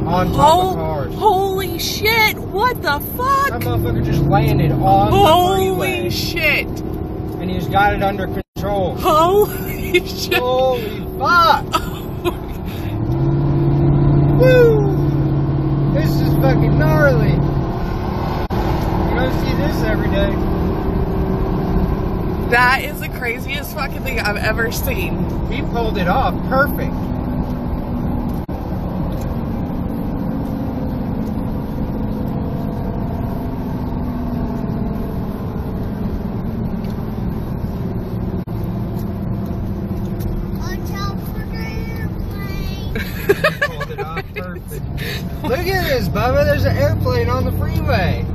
On top of cars. Holy shit! What the fuck? That motherfucker just landed on the freeway. Holy shit! And he's got it under control. Holy shit! Holy fuck! Woo! This is fucking gnarly. You don't see this every day. That is the craziest fucking thing I've ever seen. He pulled it off perfect. Pulled it off perfect. Look at this, Bubba. There's an airplane on the freeway.